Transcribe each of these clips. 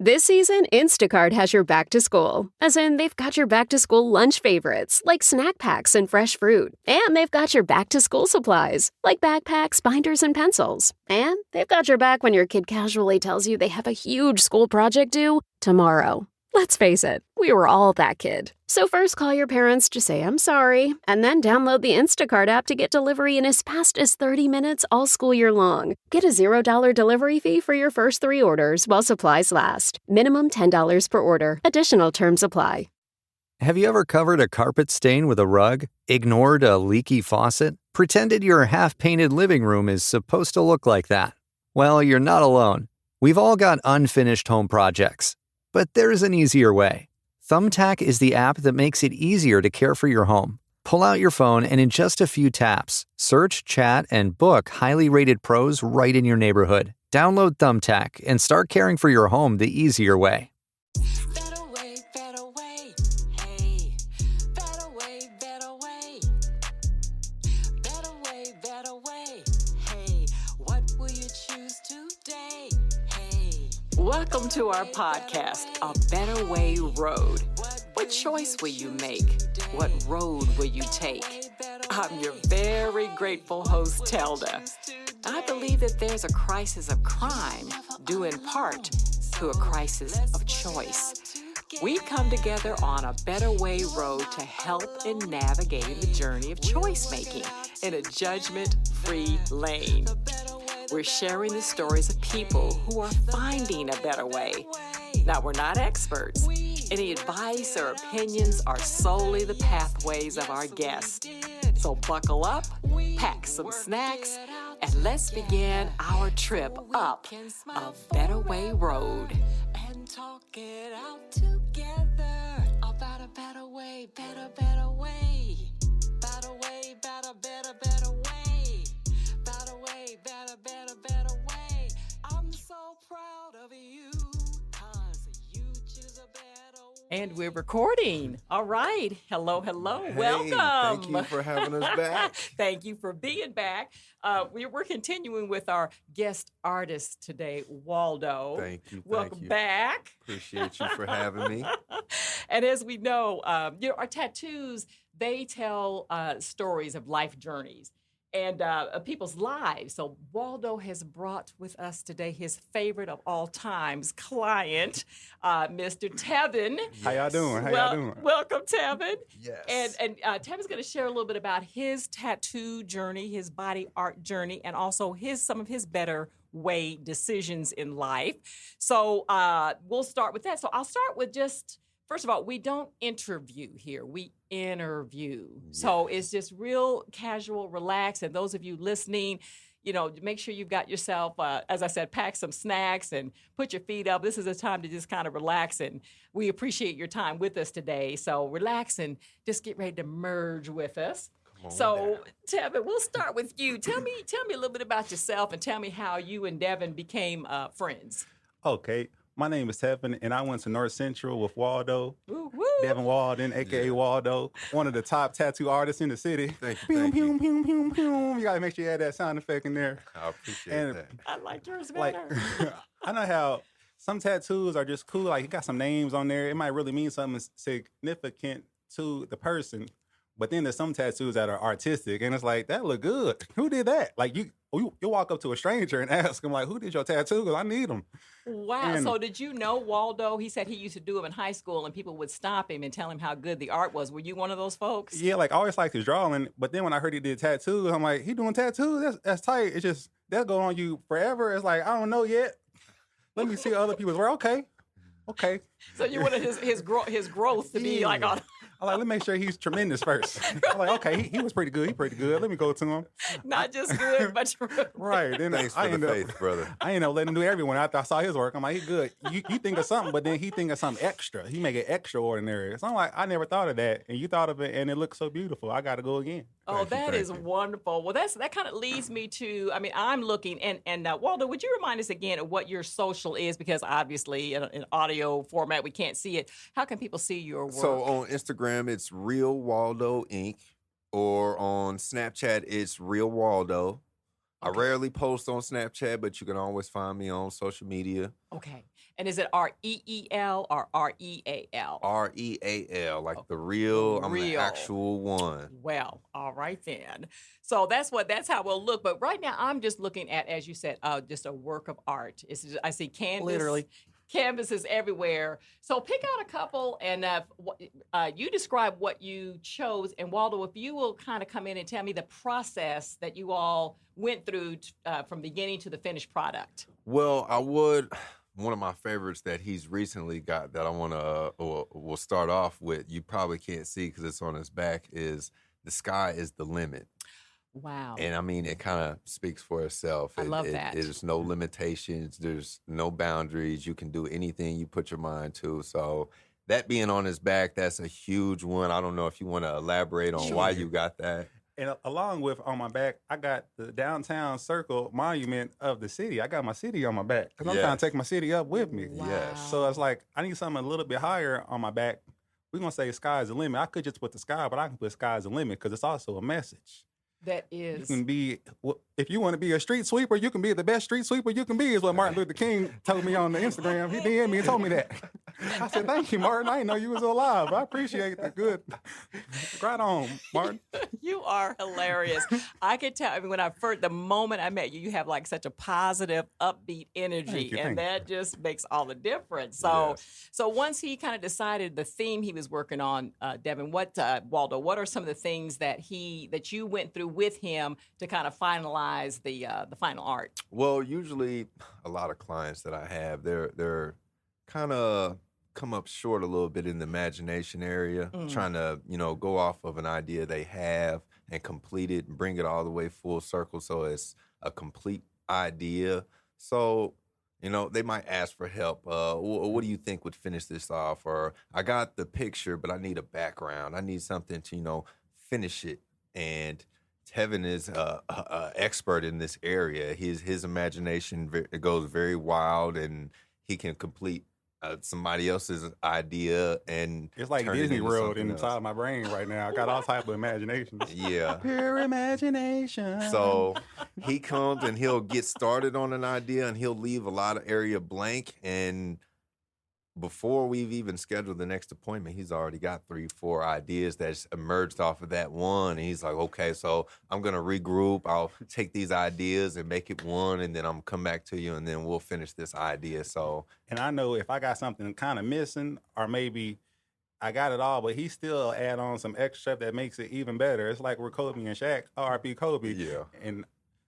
This season, Instacart has your back to school. As in, they've got your back to school lunch favorites, like snack packs and fresh fruit. And they've got your back to school supplies, like backpacks, binders, and pencils. And they've got your back when your kid casually tells you they have a huge school project due tomorrow. Let's face it, we were all that kid. So first call your parents to say I'm sorry, and then download the Instacart app to get delivery in as fast as 30 minutes all school year long. Get a $0 delivery fee for your first 3 orders while supplies last. Minimum $10 per order. Additional terms apply. Have you ever covered a carpet stain with a rug? Ignored a leaky faucet? Pretended your half-painted living room is supposed to look like that? Well, you're not alone. We've all got unfinished home projects. But there's an easier way. Thumbtack is the app that makes it easier to care for your home. Pull out your phone and in just a few taps, search, chat, and book highly rated pros right in your neighborhood. Download Thumbtack and start caring for your home the easier way. Better way, better way. Hey, better way, better way. Better way, better way. Hey, what will you choose today? Hey. Welcome to our podcast, A Better Way Road. What choice will you make? What road will you take? I'm your very grateful host, Telda. I believe that there's a crisis of crime due in part to a crisis of choice. We come together on A Better Way Road to help in navigating the journey of choice making in a judgment-free lane. We're sharing the stories of people who are finding a better way. Now, we're not experts. Any advice or opinions are solely the pathways of our guests. So buckle up, pack some snacks, and let's begin our trip up A Better Way Road. And talk it out together about a better way, better way. Better way, better way. Better way, better way. I'm so proud of you, 'cause you choose a better way. And we're recording. All right. Hello. Hey, Welcome. Thank you for having us back. Thank you for being back. We're continuing with our guest artist today, Waldo. Thank you. Welcome back. Appreciate you for having me. And as we know, our tattoos, they tell stories of life journeys and of people's lives. So Waldo has brought with us today his favorite of all times client, Mr. Tevin. How y'all doing? Welcome, Tevin. Yes. And Tevin's going to share a little bit about his tattoo journey, his body art journey, and also some of his better way decisions in life. So we'll start with that. So I'll start with just, first of all, we don't interview here. We interview. Yes. So it's just real casual, relaxed. And those of you listening, make sure you've got yourself, as I said, pack some snacks and put your feet up. This is a time to just kind of relax. And we appreciate your time with us today. So relax and just get ready to merge with us. So, Tevin, we'll start with you. Tell me a little bit about yourself and tell me how you and Devin became friends. Okay. My name is Tevin, and I went to North Central with Waldo. Woo, woo. Devin Walden, a.k.a. Waldo, one of the top tattoo artists in the city. Thank you. You got to make sure you add that sound effect in there. I appreciate that. I like yours better. I know how some tattoos are just cool. Like, you got some names on there. It might really mean something significant to the person. But then there's some tattoos that are artistic, and it's like, that look good. Who did that? Like, you walk up to a stranger and ask them, like, who did your tattoo? Because I need them. Wow. And so did you know Waldo? He said he used to do them in high school, and people would stop him and tell him how good the art was. Were you one of those folks? Yeah, like, I always liked his drawing. But then when I heard he did tattoos, I'm like, he doing tattoos? That's tight. It's just, that'll go on you forever. It's like, I don't know yet. Let me see other people's work. Okay. So you wanted his growth to be like on. I'm like, let me make sure he's tremendous first. I'm like, okay, he was pretty good. Let me go to him. Not just good, but right. Then Thanks for the faith, brother. I ended up letting him do everyone after I saw his work. I'm like, he good. You think of something, but then he think of something extra. He make it extraordinary. So I'm like, I never thought of that, and you thought of it, and it looks so beautiful. I got to go again. Oh, that is wonderful. Well, that kind of leads me to, I'm looking, and Waldo, would you remind us again of what your social is? Because obviously in audio format, we can't see it. How can people see your work? So on Instagram, it's Real Waldo Inc. Or on Snapchat, it's Real Waldo. I rarely post on Snapchat, but you can always find me on social media. Okay. And is it REEL or REAL? REAL, like the real, I'm the Real. actual one. Well, all right then. So that's how we'll look. But right now, I'm just looking at, as you said, just a work of art. I see canvas. Literally. Canvases everywhere. So pick out a couple, and you describe what you chose. And Waldo, if you will kind of come in and tell me the process that you all went through from beginning to the finished product. Well, I would. One of my favorites that he's recently got that I want to we'll start off with. You probably can't see because it's on his back. Is the sky is the limit. Wow. And I mean, it kind of speaks for itself. I love that. There's no limitations. There's no boundaries. You can do anything you put your mind to. So that being on his back, that's a huge one. I don't know if you want to elaborate on why you got that. And along with on my back, I got the downtown circle monument of the city. I got my city on my back because I'm trying to take my city up with me. Wow. Yes. So it's like I need something a little bit higher on my back. We're gonna say sky's the limit. I could just put the sky, but I can put sky's the limit because it's also a message. That is. You can be, if you want to be a street sweeper, you can be the best street sweeper you can be, is what Martin Luther King told me on the Instagram. He DM'd me and told me that. I said, thank you, Martin. I didn't know you was alive. I appreciate the good. Right on, Martin. You are hilarious. I could tell. I mean, the moment I met you, you have like such a positive, upbeat energy, and that just makes all the difference. So, so once he kind of decided the theme he was working on, Devin, Waldo, what are some of the things that you went through with him to kind of finalize the final art? Well, usually a lot of clients that I have, they're kind of come up short a little bit in the imagination area, trying to, go off of an idea they have and complete it and bring it all the way full circle so it's a complete idea. So, they might ask for help. What do you think would finish this off? Or I got the picture, but I need a background. I need something to, finish it. And Tevin is a expert in this area. His imagination goes very wild, and he can complete somebody else's idea and it's like turn Disney it into World something inside else. my brain right now. I got all type of imaginations. Yeah. Pure imagination. So he comes and he'll get started on an idea and he'll leave a lot of area blank. And before we've even scheduled the next appointment, he's already got 3-4 ideas that's emerged off of that one. And he's like, okay, so I'm going to regroup. I'll take these ideas and make it one, and then I'm come back to you, and then we'll finish this idea. So, and I know if I got something kind of missing, or maybe I got it all, but he still add on some extra stuff that makes it even better. It's like we're Kobe and Shaq, R.I.P. Kobe. Yeah. And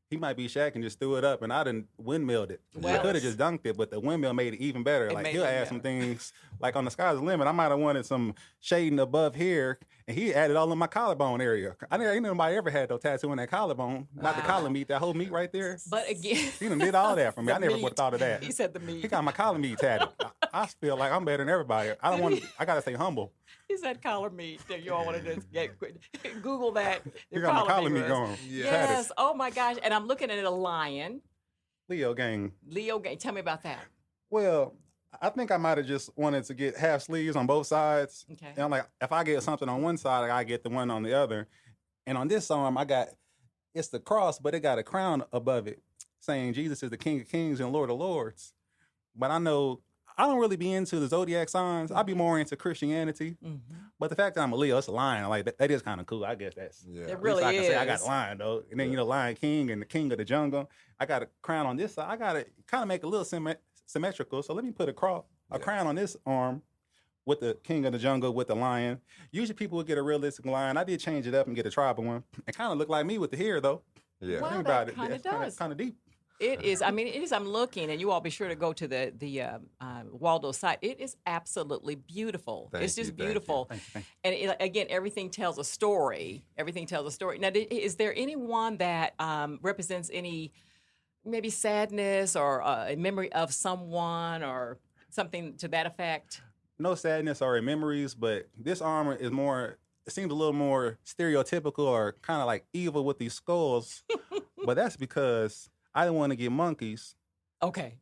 he might be Shaq and just threw it up, and I done windmilled it. I could have just dunked it, but the windmill made it even better. Like he'll add some things, like on the sky's the limit. I might have wanted some shading above here, and he added all in my collarbone area. I didn't know nobody ever had no tattoo in that collarbone, not the collar meat, that whole meat right there. But again, he done did all that for me. I never would have thought of that. He said the meat. He got my collar meat tatted. I feel like I'm better than everybody. I gotta stay humble. He said collar meat. You all want to Google that. You got my collar meat going. Yes. Oh my gosh. And I'm looking at a lion. Leo gang. Tell me about that. Well, I think I might have just wanted to get half sleeves on both sides. Okay. And I'm like, if I get something on one side, I get the one on the other. And on this arm, it's the cross, but it got a crown above it saying Jesus is the King of Kings and Lord of Lords. But I know I don't really be into the zodiac signs. I'd be more into Christianity. Mm-hmm. But the fact that I'm a Leo, it's a lion. Like that is kind of cool. I guess that's it really I is. can say I got a lion though. And then Lion King and the King of the Jungle. I got a crown on this side. I got to kind of make it a little symmetrical. So let me put a crown on this arm with the King of the Jungle with the lion. Usually people would get a realistic lion. I did change it up and get a tribal one. It kind of looked like me with the hair though. Yeah. Wow, think about it. Kind of does. Kind of deep. It is. I mean, it is. I'm looking, and you all be sure to go to the Waldo site. It is absolutely beautiful. It's just beautiful. Thank you. And again, everything tells a story. Everything tells a story. Now, is there anyone that represents any maybe sadness or a memory of someone or something to that effect? No sadness or memories, but this armor is more. It seems a little more stereotypical or kind of like evil with these skulls. But that's because I didn't want to get monkeys. Okay.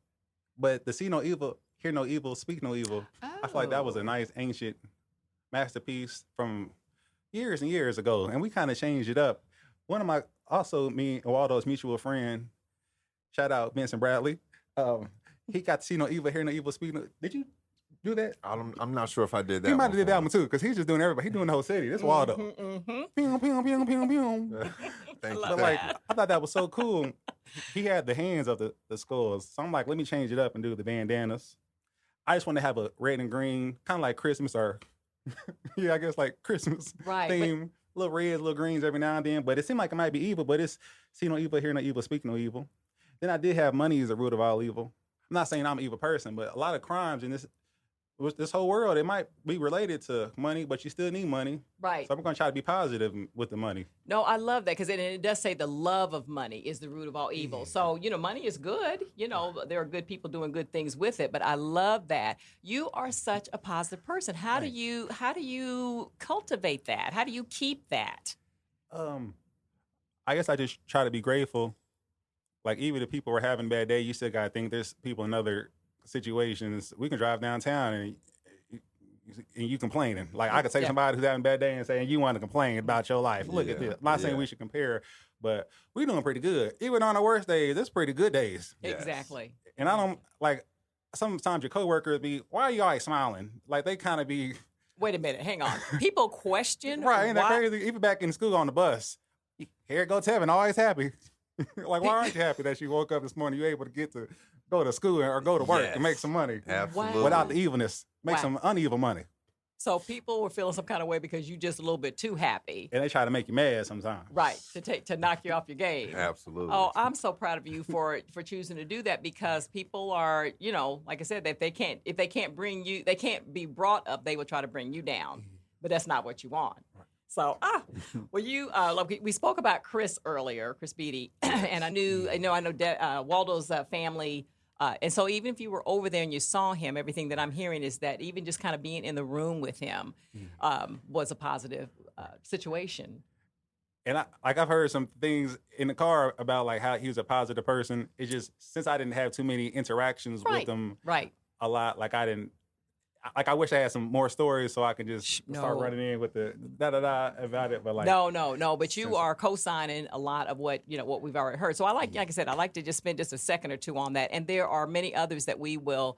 But to see no evil, hear no evil, speak no evil. Oh. I feel like that was a nice ancient masterpiece from years and years ago. And we kind of changed it up. One of my also, me and Waldo's mutual friend, shout out Vincent Bradley. He got to see no evil, hear no evil, speak no. Did you do that? I'm not sure if I did that. He might one have did for that him. one too, because he's just doing everybody. He's doing the whole city. This Waldo. Pew, pew, pew, pew, pew. Thank you. But like, I thought that was so cool. He had the hands of the skulls. So I'm like, let me change it up and do the bandanas. I just want to have a red and green, kind of like Christmas or, yeah, I guess like Christmas theme. Little reds, little greens every now and then. But it seemed like it might be evil, but it's see no evil, hear no evil, speak no evil. Then I did have money as the root of all evil. I'm not saying I'm an evil person, but a lot of crimes in this whole world, it might be related to money, but you still need money. Right. So we're going to try to be positive with the money. No, I love that because it does say the love of money is the root of all evil. So, money is good. There are good people doing good things with it, but I love that. You are such a positive person. How do you cultivate that? How do you keep that? I guess I just try to be grateful. Like, even if people were having a bad day, you still got to think there's people in other situations. We can drive downtown and you complaining. Like, I could take somebody who's having a bad day and saying, you want to complain about your life. Look at this. I'm not saying we should compare, but we're doing pretty good. Even on our worst days, it's pretty good days. Yes. Exactly. And I don't, like, sometimes your coworkers be, why are you always smiling? Like, they kind of be. Wait a minute. Hang on. People question. Right. Ain't that crazy? Even back in school on the bus. Here go Tevin, always happy. Like, why aren't you happy that you woke up this morning, you're able to go to school or go to work and make some money? Absolutely. Without the evilness. Make some uneven money. So people were feeling some kind of way because you just a little bit too happy. And they try to make you mad sometimes. Right. To knock you off your game. Absolutely. Oh, I'm so proud of you for choosing to do that because people are, like I said, if they can't bring you, they can't be brought up, they will try to bring you down. But that's not what you want. So, we spoke about Chris earlier, Chris Beatty, and I know Waldo's family. And so even if you were over there and you saw him, everything that I'm hearing is that even just kind of being in the room with him was a positive situation. And I've heard some things in the car about like how he was a positive person. It's just since I didn't have too many interactions with him a lot, like I wish I had some more stories so I could just start running in with the da-da-da about it. But like No. But you are co-signing a lot of what we've already heard. So like I said, I like to just spend just a second or two on that. And there are many others that we will,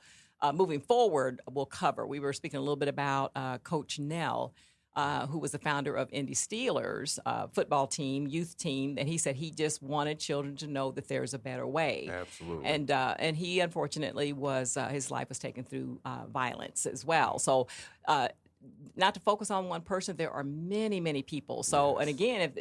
moving forward, will cover. We were speaking a little bit about Coach Nell, who was the founder of Indy Steelers football team, youth team, and he said he just wanted children to know that there's a better way. Absolutely. And he unfortunately was his life was taken through violence as well. So. Not to focus on one person, there are many, many people. So, and again,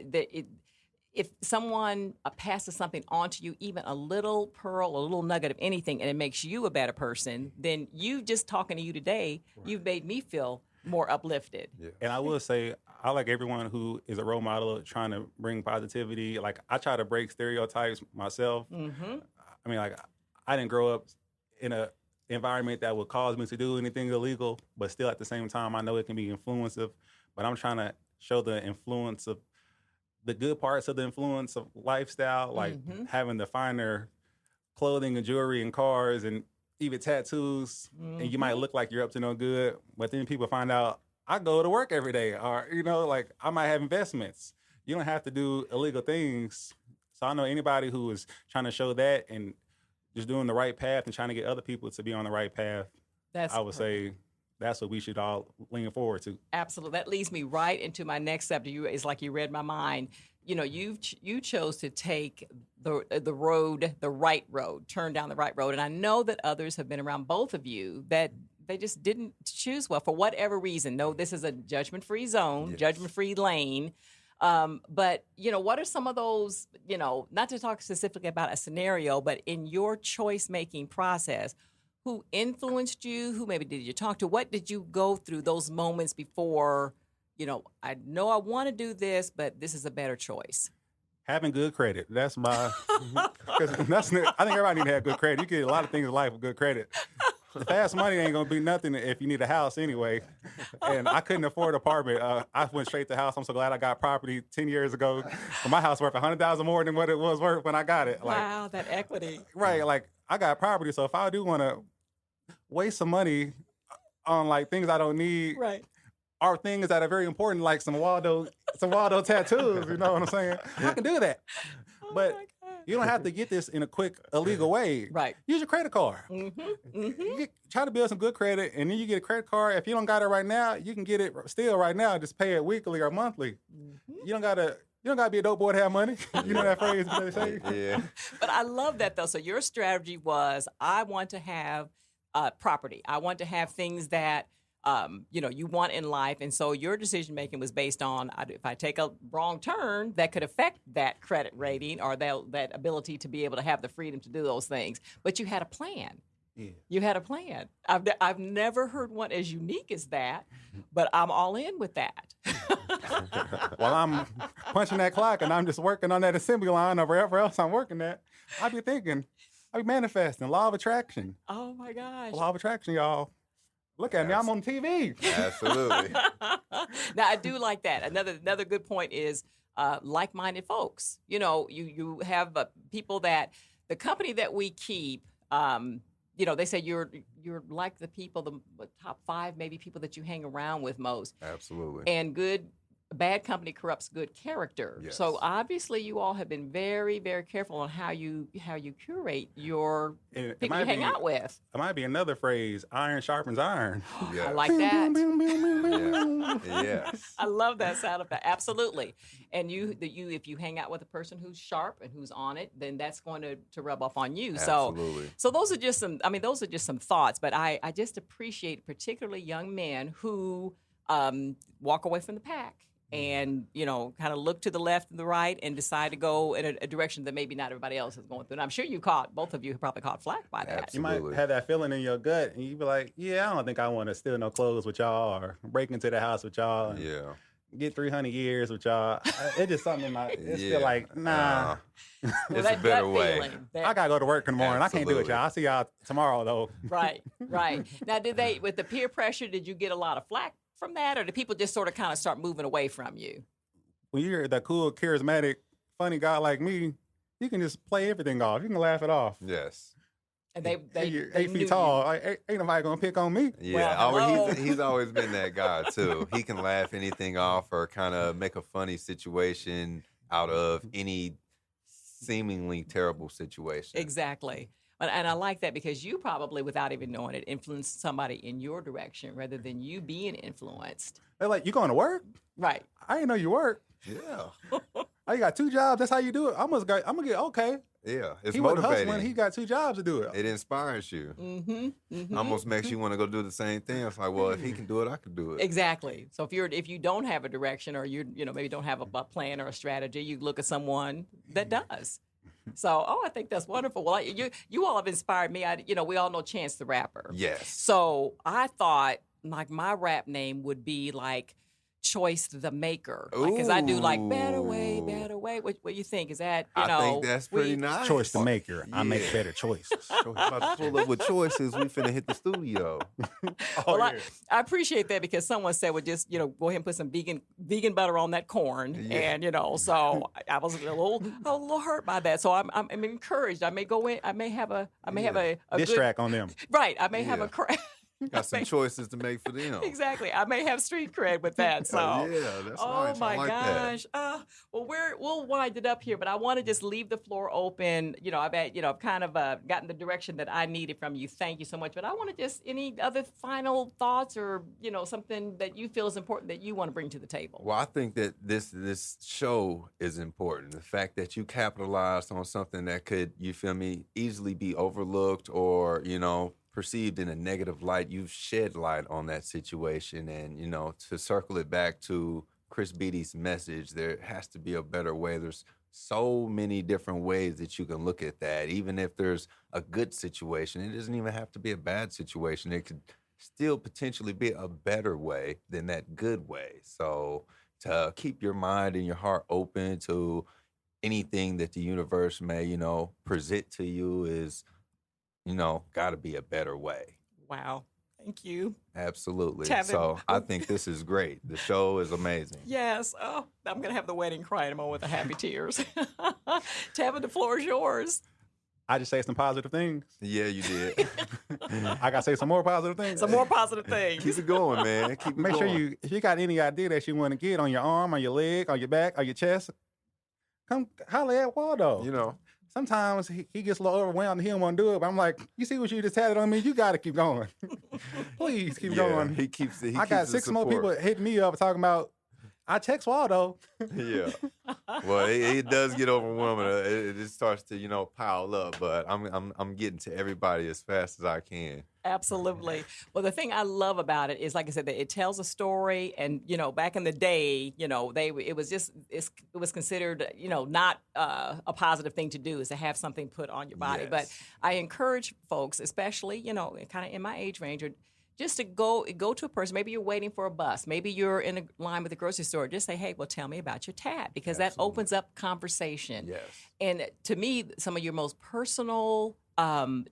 if someone passes something on to you, even a little pearl, a little nugget of anything, and it makes you a better person, then you just talking to you today, you've made me feel more uplifted. Yeah. And I will say, I like everyone who is a role model trying to bring positivity. Like, I try to break stereotypes myself. Mm-hmm. I mean, like, I didn't grow up in a environment that would cause me to do anything illegal, but still at the same time, I know it can be influensive. But I'm trying to show the influence of the good parts of the influence of lifestyle, like having the finer clothing and jewelry and cars and even tattoos. And you might look like you're up to no good, but then people find out I go to work every day, or like I might have investments. You don't have to do illegal things. So I know anybody who is trying to show that and just doing the right path and trying to get other people to be on the right path, I would say that's what we should all lean forward to. Absolutely. That leads me right into my next subject. It's like you read my mind. You chose to take the road, the right road, turn down the right road. And I know that others have been around both of you that they just didn't choose well for whatever reason. No, this is a judgment-free zone, judgment-free lane. But, what are some of those, not to talk specifically about a scenario, but in your choice-making process, who influenced you? Who maybe did you talk to? What did you go through those moments before, I know I want to do this, but this is a better choice? Having good credit. That's my, I think everybody need to have good credit. You get a lot of things in life with good credit. The fast money ain't gonna be nothing if you need a house anyway. And I couldn't afford an apartment. I went straight to house. I'm so glad I got property 10 years ago. But my house worth $100,000 more than what it was worth when I got it. Wow, that equity. Right, like I got property, so if I do want to waste some money on like things I don't need, right, are things that are very important, like some Waldo some Waldo Tattoos. You know what I'm saying? I can do that. But you don't have to get this in a quick, illegal way. Right. Use your credit card. Try to build some good credit, and then you get a credit card. If you don't got it right now, you can get it still right now. Just pay it weekly or monthly. You don't gotta be a dope boy to have money. You know that phrase they say? Yeah. But I love that, though. So your strategy was, I want to have property. I want to have things that, you want in life. And so your decision making was based on, if I take a wrong turn, that could affect that credit rating or that ability to be able to have the freedom to do those things. But you had a plan. Yeah. You had a plan. I've never heard one as unique as that, but I'm all in with that. While I'm punching that clock and I'm just working on that assembly line or wherever else I'm working at, I be manifesting, law of attraction. Oh my gosh. Law of attraction, y'all. Look at me, I'm on TV. Absolutely. Now, I do like that. Another good point is like-minded folks. You have people that, the company that we keep, they say you're like the people, the top 5 maybe people that you hang around with most. Absolutely. And bad company corrupts good character. Yes. So obviously you all have been very, very careful on how you curate your people you hang out with. It might be another phrase, iron sharpens iron. Yeah. I like that. Yeah. Yes. I love that sound effect. Absolutely. And if you hang out with a person who's sharp and who's on it, then that's going to rub off on you. Absolutely. So those are just some thoughts, but I just appreciate particularly young men who walk away from the pack and, kind of look to the left and the right and decide to go in a direction that maybe not everybody else is going through. And I'm sure both of you probably caught flack by that. Absolutely. You might have that feeling in your gut, and you be like, yeah, I don't think I want to steal no clothes with y'all or break into the house with y'all. And get 300 years with y'all. It's just something feel like, nah. It's a better way. I got to go to work in the morning. Absolutely. I can't do it, y'all. I'll see y'all tomorrow, though. Right. Now, with the peer pressure, did you get a lot of flack from that, or did people just sort of kind of start moving away from you? When you're that cool, charismatic, funny guy like me, you can just play everything off. You can laugh it off. Yes. And they 8 feet tall. Ain't nobody gonna pick on me. Yeah, Well, he's always been that guy too. He can laugh anything off or kind of make a funny situation out of any seemingly terrible situation. Exactly. And I like that because you probably, without even knowing it, influenced somebody in your direction rather than you being influenced. They're like, you going to work? Right. I didn't know you work. Yeah. Oh, you got 2 jobs? That's how you do it? I'm gonna get okay. Yeah, it's he wasn't motivating. hustling. He got 2 jobs to do it. It inspires you. Mm-hmm. Almost makes you want to go do the same thing. It's like, well, if he can do it, I can do it. Exactly. So if you don't have a direction or you maybe don't have a plan or a strategy, you look at someone that does. So, I think that's wonderful. Well, you all have inspired me. We all know Chance the Rapper. Yes. So I thought like my rap name would be like Choice the Maker, because I do like better way. What do you think? Is that I think that's pretty nice. Choice the Maker. I make better choices. About to pull up with choices. We finna hit the studio. I appreciate that because someone said, "Well, just go ahead and put some vegan butter on that corn," and so I was a little hurt by that. So I'm encouraged. I may go in. I may have a diss good track on them. Right. I may have a crack. Got some choices to make for them. Exactly. I may have street cred with that. So, that's nice. My I like gosh. Well, we'll wind it up here, but I want to just leave the floor open. I've kind of gotten the direction that I needed from you. Thank you so much. But I want to just any other final thoughts or something that you feel is important that you want to bring to the table. Well, I think that this show is important. The fact that you capitalized on something that could, you feel me, easily be overlooked or perceived in a negative light, you've shed light on that situation. And, to circle it back to Chris Beatty's message, there has to be a better way. There's so many different ways that you can look at that. Even if there's a good situation, it doesn't even have to be a bad situation. It could still potentially be a better way than that good way. So to keep your mind and your heart open to anything that the universe may, present to you is, got to be a better way. Wow. Thank you. Absolutely. Tevin. So I think this is great. The show is amazing. Yes. Oh, I'm going to have the wedding cry in a moment with the happy tears. Tevin, the floor is yours. I just say some positive things. Yeah, you did. I gotta say some more positive things. Some more positive things. Keep it going, man. Keep it Make going. sure if you got any idea that you want to get on your arm, on your leg, on your back, on your chest, come holler at Waldo. You know. Sometimes he gets a little overwhelmed and he don't want to do it, but I'm like, you see what you just tatted on me? You got to keep going. Please keep going. He keeps it. I got 6 more people hitting me up talking about, I text Waldo. Yeah. Well, it does get overwhelming. It just starts to, pile up. But I'm getting to everybody as fast as I can. Absolutely. Well, the thing I love about it is, like I said, that it tells a story. And back in the day, it was considered, not a positive thing to do, is to have something put on your body. Yes. But I encourage folks, especially, kind of in my age range, or just to go to a person. Maybe you're waiting for a bus. Maybe you're in a line with the grocery store. Just say, hey, well, tell me about your tat, because that opens up conversation. Yes. And to me, some of your most personal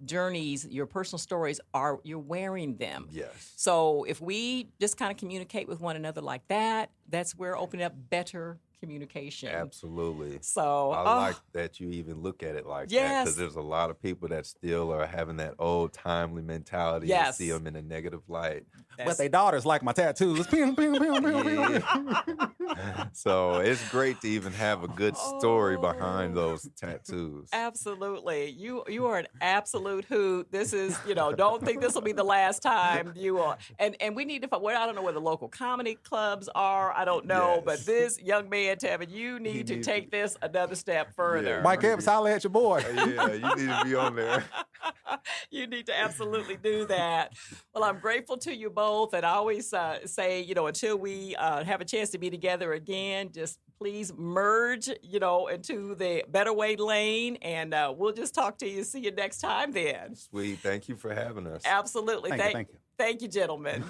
journeys, your personal stories, you're wearing them. Yes. So if we just kind of communicate with one another like that, that's where opening up better communication. Absolutely. So I like that you even look at it like that, Yes. because there's a lot of people that still are having that old timely mentality Yes. and see them in a negative light. But their daughters like my tattoos. Pew, pew, pew, pew, pew. So it's great to even have a good story behind those tattoos. Absolutely. You are an absolute hoot. This is, don't think this will be the last time you are. And we need to find, I don't know where the local comedy clubs are. I don't know. Yes. But this young man, Tevin, you need to take this another step further. Yeah. Mike Epps, holler at your boy. Yeah, you need to be on there. You need to absolutely do that. Well, I'm grateful to you both. And I always say, until we have a chance to be together again, just please merge, into the Better Way lane. And we'll just talk to you. See you next time then. Sweet. Thank you for having us. Absolutely. Thank you. Thank you, gentlemen.